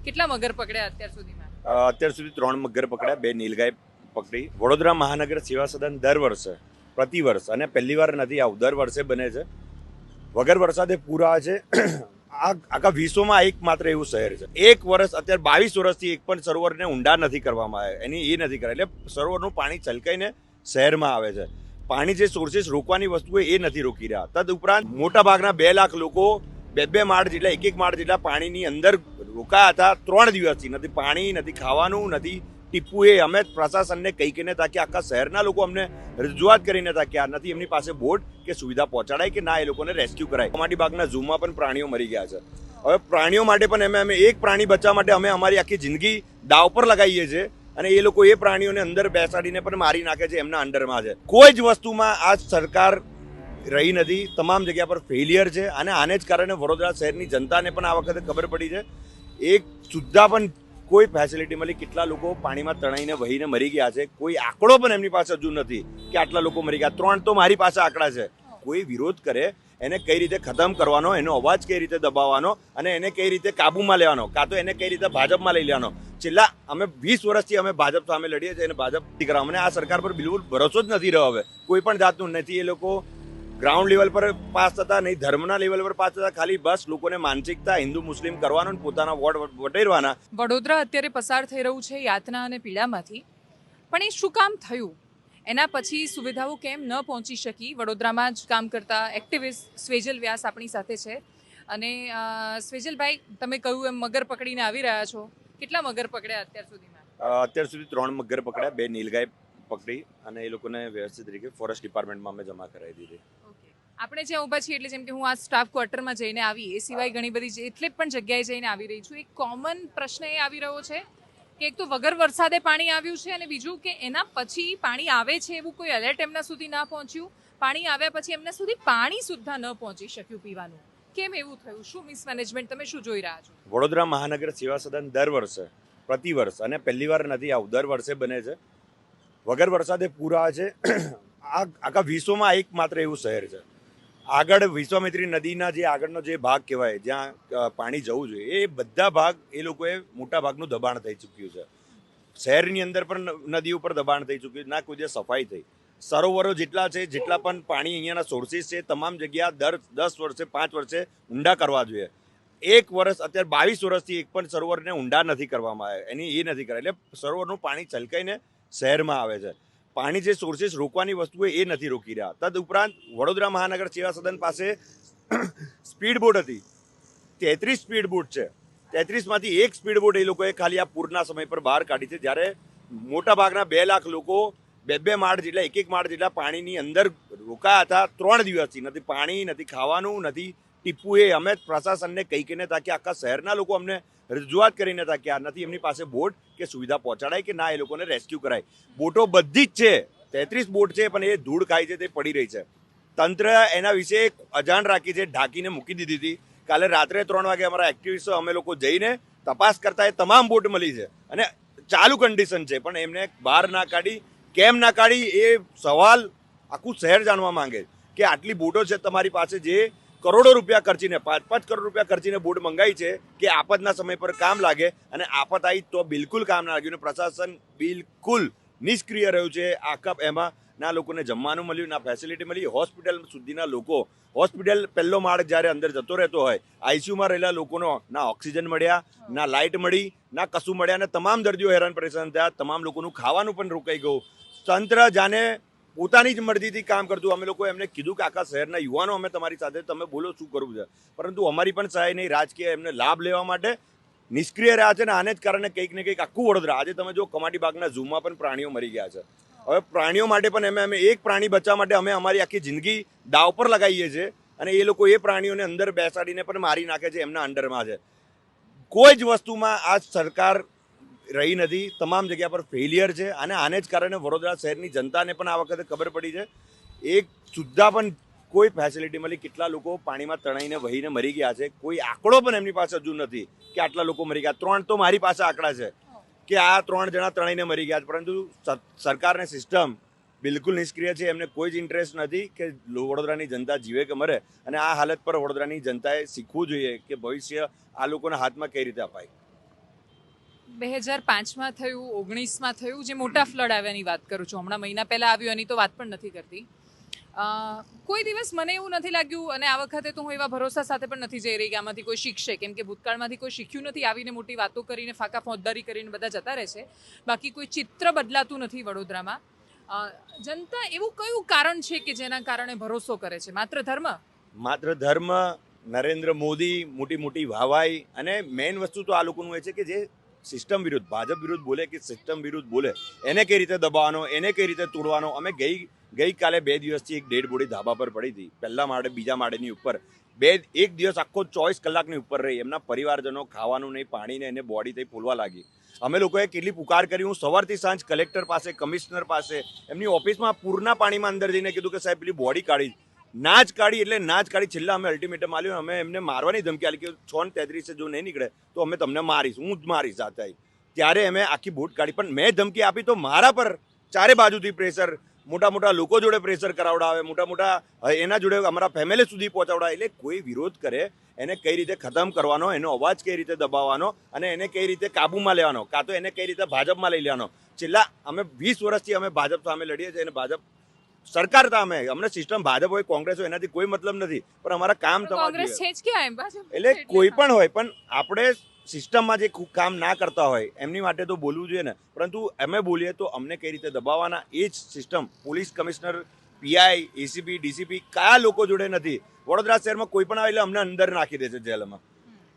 કેટલા મગર પકડ્યા અત્યાર સુધીમાં? અત્યાર સુધી 3 મગર પકડ્યા, 2 નીલગાય પકડી. વડોદરા મહાનગર સેવા સદન દર વર્ષે પ્રતિવર્ષ અને પહેલી વાર નથી આવું, દર વર્ષે બને છે. વગર વરસાદે પૂર આવે છે. આખા વિશ્વમાં એકમાત્ર એવું શહેર છે. એક વર્ષ અત્યારે 22 વર્ષથી એક પણ સરોવરને ઊંડા નથી કરવામાં આવે, એની એ નથી કરે, એટલે સરોવરનું પાણી છલકાઈને શહેરમાં આવે છે. પાણી જે સોર્સિસ રોકવાની વસ્તુ એ નથી રોકી રહ્યા. તદ ઉપરાંત મોટા ભાગના 2 લાખ લોકો 2 માળ જેટલા, 1 માળ જેટલા પાણીની અંદર રોકાયા હતા. 3 દિવસથી નથી પાણી, નથી ખાવાનું, નથી ટીપું. એ અમે પ્રશાસનને કહી કહીને તાકી આખા શહેરના લોકો અમને રજૂઆત કરીને તાક્યા નથી એમની પાસે બોટ કે સુવિધા પહોંચાડાય કે ના એ લોકોને રેસ્ક્યુ કરાય. કમાટી બાગના ઝૂમાં પણ પ્રાણીઓ મરી ગયા છે. હવે પ્રાણીઓ માટે પણ અમે એક પ્રાણી બચાવવા માટે અમે અમારી આખી જિંદગી દાવ પર લગાવીએ છીએ અને એ લોકો એ પ્રાણીઓને અંદર બેસાડીને પણ મારી નાખે છે. એમના અંડરમાં છે. કોઈ જ વસ્તુમાં આ સરકાર રહી નથી. તમામ જગ્યા પર ફેલિયર છે અને આને જ કારણે વડોદરા શહેરની જનતાને પણ આ વખતે ખબર પડી છે. એક સુદ્ધા પણ કોઈ ફેસિલિટી મળી. કેટલા લોકો પાણીમાં તણાઈને વહીને મરી ગયા છે, કોઈ આંકડો પણ એમની પાસે હજુ નથી કે આટલા લોકો મરી ગયા. 3 તો મારી પાસે આંકડા છે. કોઈ વિરોધ કરે એને કઈ રીતે ખતમ કરવાનો, એનો અવાજ કઈ રીતે દબાવવાનો અને એને કઈ રીતે કાબુમાં લેવાનો, કાં તો એને કઈ રીતે ભાજપમાં લઈ લેવાનો. છેલ્લા અમે 20 વર્ષથી અમે ભાજપ સામે લડીએ છીએ અને ભાજપ કરવા અમને આ સરકાર પર બિલકુલ ભરોસો જ નથી રહ્યો. હવે કોઈ પણ જાતનું નથી. એ લોકો ગ્રાઉન્ડ લેવલ પર પાસ થતા નહીં, ધર્મના લેવલ પર પાસ થતા, ખાલી બસ લોકોને માનસિકતા હિન્દુ મુસ્લિમ કરવાનો અને પોતાના વોટ વટેરવાના. વડોદરા અત્યારે પસાર થઈ રહ્યું છે યાતના અને પીડામાંથી, પણ એ શું કામ થયું? એના પછી સુવિધાઓ કેમ ન પહોંચી શકી? વડોદરામાં જ કામ કરતા એક્ટિવિસ્ટ સ્વેજલ વ્યાસ આપણી સાથે છે. અને સ્વેજલભાઈ, તમે કહ્યું એમ મગર પકડીને આવી રહ્યા છો. કેટલા મગર પકડ્યા અત્યાર સુધીમાં? અત્યાર સુધી 3 મગર પકડ્યા, 2 નીલગાય પકડી અને એ લોકોને વ્યવસ્થિત રીતે ફોરેસ્ટ ડિપાર્ટમેન્ટમાં અમે જમા કરાવી દીધી. આપણે જ્યાં ઊભા છીએ, એટલે જેમ કે હું આ સ્ટાફ ક્વાર્ટરમાં જઈને આવી, એ સિવાય ઘણી બધી એટલે પણ જગ્યાએ જઈને આવી રહી છું. એક કોમન પ્રશ્ન એ આવી રહ્યો છે કે એક તો વગર વરસાદે પાણી આવ્યું છે અને બીજું કે એના પછી પાણી આવે છે એવું કોઈ એલર્ટ એમના સુધી ના પહોંચ્યું. પાણી આવ્યા પછી એમના સુધી પાણી સુદ્ધા ન પહોંચી શક્યું પીવાનું. કેમ એવું થયું? શું મિસમેનેજમેન્ટ? તમે શું જોઈ રહ્યા છો? વડોદરા મહાનગર સેવા સદન દર વર્ષે પ્રતિવર્ષ અને પહેલી વાર નથી આવું, દર વર્ષે બને છે. વગર વરસાદે પૂર આવે છે. આખા વિશ્વમાં એકમાત્ર એવું શહેર છે. આગળ વિશ્વામિત્રી નદીના જે આગળનો જે ભાગ કહેવાય જ્યાં પાણી જવું જોઈએ, એ બધા ભાગ એ લોકોએ મોટા ભાગનું દબાણ થઈ ચૂક્યું છે. શહેરની અંદર પણ નદી ઉપર દબાણ થઈ ચૂક્યું, ના કોઈ દિવસ સફાઈ થઈ. સરોવરો જેટલા છે, જેટલા પણ પાણી અહીંયાના સોર્સિસ છે, તમામ જગ્યા દર 10 વર્ષે 5 વર્ષે ઊંડા કરવા જોઈએ. એક વર્ષ અત્યારે 22 વર્ષથી એક પણ સરોવરને ઊંડા નથી કરવામાં આવે, એની એ નથી કરે, એટલે સરોવરનું પાણી છલકાઈને શહેરમાં આવે છે. પાણી જે સોર્સિસ રોકવાની વસ્તુ એ નથી રોકી રહ્યા. તદ ઉપરાંત વડોદરા મહાનગર સેવા સદન પાસે સ્પીડ બોટ હતી, 33 સ્પીડ બોટ છે. 33માંથી 1 સ્પીડ બોટ એ લોકોએ ખાલી આ પૂરના સમય પર બહાર કાઢી છે. જ્યારે મોટા ભાગના 2 લાખ લોકો 2 માળ જેટલા, 1 માળ જેટલા પાણીની અંદર રોકાયા હતા. 3 દિવસથી નથી પાણી, નથી ખાવાનું, નથી ટીપું. એ અમે પ્રશાસનને કહી કહીને તાકી આખા શહેરના લોકો અમને રજૂઆત કરીને તાક્યા નથી એમની પાસે બોટ કે સુવિધા પહોંચાડાય કે ના એ લોકોને રેસ્ક્યુ કરાય. બોટો બધી જ છે, 33 બોટ છે, પણ એ ધૂળ ખાય છે, તે પડી રહી છે. તંત્ર એના વિશે અજાણ રાખી છે, ઢાંકીને મૂકી દીધી હતી. કાલે રાત્રે 3 વાગે અમારા એક્ટિવિસ્ટો અમે લોકો જઈને તપાસ કરતા એ તમામ બોટ મળી છે અને ચાલુ કન્ડિશન છે, પણ એમને બહાર ના કાઢી. કેમ ના કાઢી એ સવાલ આખું શહેર જાણવા માંગે કે આટલી બોટો છે તમારી પાસે, જે કરોડો રૂપિયા ખર્ચીને 5-5 કરોડ રૂપિયા ખર્ચીને બોટ મંગાવી છે કે આફતના સમય પર કામ લાગે, અને આફત આવી તો બિલકુલ કામ ના લાગ્યું. પ્રશાસન બિલકુલ નિષ્ક્રિય રહ્યું છે. આખા એમાં ના લોકોને જમવાનું મળ્યું, ના ફેસિલિટી મળી. હોસ્પિટલ સુધીના લોકો, હોસ્પિટલ પહેલો માળ જ્યારે અંદર જતો રહેતો હોય, આઈસીયુમાં રહેલા લોકોનો ના ઓક્સિજન મળ્યા, ના લાઇટ મળી, ના કશું મળ્યા, અને તમામ દર્દીઓ હેરાન પરેશાન થયા. તમામ લોકોનું ખાવાનું પણ રોકાઈ ગયું. તંત્ર જાણે પોતાની જ મરજીથી કામ કરતું. અમે લોકો એમને કીધું કે આખા શહેરના યુવાનો અમે તમારી સાથે, તમે બોલો શું કરવું છે, પરંતુ અમારી પણ સહાય નહીં. રાજકીય એમને લાભ લેવા માટે નિષ્ક્રિય રહ્યા છે ને આને જ કારણે કંઈક ને કંઈક આખું વડોદરા, આજે તમે જો કમાટી બાગના ઝૂમાં પણ પ્રાણીઓ મરી ગયા છે. હવે પ્રાણીઓ માટે પણ અમે એક પ્રાણી બચાવવા માટે અમે અમારી આખી જિંદગી દાવ પર લગાવીએ છીએ અને એ લોકો એ પ્રાણીઓને અંદર બેસાડીને પણ મારી નાખે છે. એમના અંડરમાં છે. કોઈ જ વસ્તુમાં આ સરકાર રહી નથી. તમામ જગ્યા પર ફેલિયર છે અને આને જ કારણે વડોદરા શહેરની જનતાને પણ આ વખતે ખબર પડી છે. એક સુદ્ધા પણ કોઈ ફેસિલિટી મળી. કેટલા લોકો પાણીમાં તણાઈને વહીને મરી ગયા છે, કોઈ આંકડો પણ એમની પાસે હજુ નથી કે આટલા લોકો મરી ગયા. 3 તો મારી પાસે આંકડા છે કે આ 3 જણા તણાઈને મરી ગયા, પરંતુ સરકારને સિસ્ટમ બિલકુલ નિષ્ક્રિય છે. એમને કોઈ જ ઇન્ટરેસ્ટ નથી કે વડોદરાની જનતા જીવે કે મરે, અને આ હાલત પર વડોદરાની જનતાએ શીખવું જોઈએ કે ભવિષ્ય આ લોકોના હાથમાં કઈ રીતે અપાય. 2005માં થયું, 19માં થયું, જે મોટા ફ્લડ આવ્યાની વાત કરું છું. હમણાં મહિના પહેલા આવ્યું એની તો વાત પણ નથી કરતી. કોઈ દિવસ મને એવું નથી લાગ્યું, અને આ વખતે તો હું એવા ભરોસા સાથે પણ નથી જઈ રહી કે આમાંથી કોઈ શીખશે, કેમ કે ભૂતકાળમાંથી કોઈ શીખ્યું નથી. આવીને મોટી વાતો કરીને, ફાંકા ફોજદારી કરીને બધા જતા રહે છે. બાકી કોઈ ચિત્ર બદલાતું નથી વડોદરામાં. જનતા એવું કયું કારણ છે કે જેના કારણે ભરોસો કરે છે? માત્ર ધર્મ, નરેન્દ્ર મોદી, મોટી મોટી વાહવાઈ, અને મેઇન વસ્તુ તો આ લોકોનું એ છે કે જે સિસ્ટમ વિરુદ્ધ, ભાજપ વિરુદ્ધ બોલે કે સિસ્ટમ વિરુદ્ધ બોલે, એને કઈ રીતે દબાવવાનો, એને કઈ રીતે તોડવાનો. અમે ગઈકાલે 2 દિવસથી એક ડેડ બોડી ધાબા પર પડી હતી, પહેલા માળે બીજા માળેની ઉપર. એક દિવસ આખો 24 કલાકની ઉપર રહી. એમના પરિવારજનો ખાવાનું નહીં, પાણી નહીં, એને બોડી થઈ ફૂલવા લાગી. અમે લોકોએ કેટલી પુકાર કરી. હું સવારથી સાંજ કલેક્ટર પાસે, કમિશનર પાસે, એમની ઓફિસમાં પૂરના પાણીમાં અંદર જઈને કીધું કે સાહેબ પેલી બોડી કાઢી. ના જ કાઢી એટલે ના જ કાઢી. છેલ્લા અમે અલ્ટિમેટમ આલ્યું. અમે એમને મારવાની ધમકી આલી કે 6:33 જો નહીં નીકળે તો અમે તમને મારીશ, હું જ મારીશ સાથે. ત્યારે અમે આખી બોટ કાઢી. પણ મેં ધમકી આપી તો મારા પર ચારે બાજુથી પ્રેશર, મોટા મોટા લોકો જોડે પ્રેશર કરાવડાવે, મોટા એના જોડે અમારા ફેમિલી સુધી પહોંચાવડાવે. એટલે કોઈ વિરોધ કરે એને કઈ રીતે ખતમ કરવાનો, એનો અવાજ કઈ રીતે દબાવવાનો, અને એને કઈ રીતે કાબૂમાં લેવાનો, કાં તો એને કઈ રીતે ભાજપમાં લઈ લેવાનો. છેલ્લા અમે 20 વર્ષથી અમે ભાજપ સામે લડીએ છીએ, અને ભાજપ સરકાર તો અમને સિસ્ટમ ભાજપ હોય કોંગ્રેસ હોય એનાથી કોઈ મતલબ નથી, પણ અમારા કામ થવા કોંગ્રેસ છે જ ક્યાં એમ પાછું? એટલે કોઈ પણ હોય, પણ આપણે સિસ્ટમમાં જે કામ ના કરતા હોય એમની માટે તો બોલવું જોઈએ ને. પરંતુ અમે બોલીએ તો અમને કઈ રીતે દબાવવાના, એ જ system police commissioner, PI, ACP, DCP કયા લોકો જોડે નથી. વડોદરા શહેરમાં કોઈ પણ આવે એટલે અમને અંદર નાખી દે છે જેલમાં,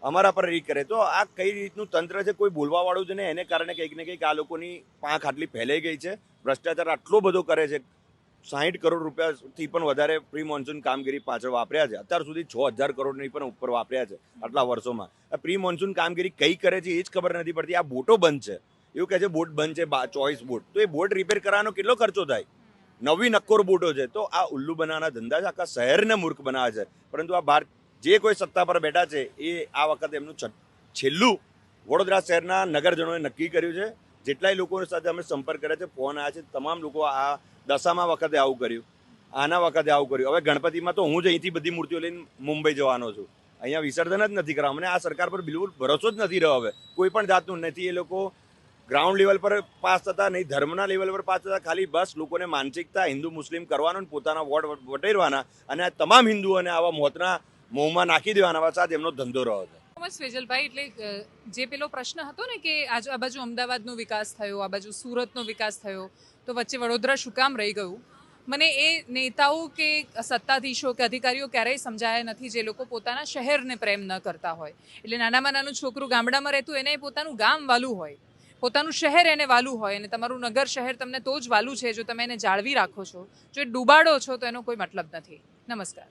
અમારા પર રીક કરે. તો આ કઈ રીતનું તંત્ર છે, કોઈ બોલવા વાળું છે ને. એને કારણે કંઈક ને કંઈક આ લોકોની પાંખ આટલી ફેલાઈ ગઈ છે. ભ્રષ્ટાચાર આટલો બધો કરે છે. 60 કરોડ રૂપિયાથી પણ વધારે પ્રી મોન્સૂન કામગીરી પાછળ વાપર્યા છે. અત્યાર સુધી 6000 કરોડની પણ ઉપર વાપર્યા છે આટલા વર્ષોમાં. આ પ્રી મોન્સૂન કામગીરી કઈ કરે છે એ જ ખબર નથી પડતી. આ બોટો બંધ છે, એવું કહે છે બોટ બંધ છે, 24 બોટ. તો એ બોટ રિપેર કરવાનો કેટલો ખર્ચો થાય? નવી નક્કોર બોટો છે. તો આ ઉલ્લુ બનાવવાના ધંધા છે, આખા શહેરને મૂર્ખ બનાવે છે. પરંતુ આ બહાર જે કોઈ સત્તા પર બેઠા છે એ આ વખતે એમનું છેલ્લું વડોદરા શહેરના નગરજનોએ નક્કી કર્યું છે. જેટલાય લોકો સાથે અમે સંપર્ક કર્યા છે, ફોન આવ્યા છે, તમામ લોકો આ દશામા વખતે આવું કર્યું, આના વખતે આવું કર્યું. હવે ગણપતિમાં તો હું જ અહીંથી બધી મૂર્તિઓ લઈને મુંબઈ જવાનો છું. અહીંયા વિસર્જન જ નથી કરવા. મને આ સરકાર પર બિલકુલ ભરોસો જ નથી રહ્યો. હવે કોઈ પણ જાતનું નથી. એ લોકો ગ્રાઉન્ડ લેવલ પર પાસ થતા નહીં, ધર્મના લેવલ પર પાસ થતા. ખાલી બસ લોકોને માનસિકતા હિન્દુ મુસ્લિમ કરવાનો, પોતાના વોટ વટેરવાના, અને આ તમામ હિન્દુઓને આવા મોતના મોંમાં નાખી દેવાના. બસ આ એમનો ધંધો રહ્યો છે. વેજલભાઈ, એટલે જે પેલો પ્રશ્ન હતો ને કે આ બાજુ અમદાવાદનો વિકાસ થયો, આ બાજુ સુરતનો વિકાસ થયો, તો વચ્ચે વડોદરા શું કામ રહી ગયું? મને એ નેતાઓ કે સત્તાધીશો કે અધિકારીઓ ક્યારેય સમજાયા નથી જે લોકો પોતાના શહેરને પ્રેમ ન કરતા હોય. એટલે નાનામાં નાનું છોકરું ગામડામાં રહેતું એને પોતાનું ગામ વાલું હોય, પોતાનું શહેર એને વાલું હોય, અને તમારું નગર શહેર તમને તો જ વાલું છે જો તમે એને જાળવી રાખો છો. જો એ ડૂબાડો છો તો એનો કોઈ મતલબ નથી. નમસ્કાર.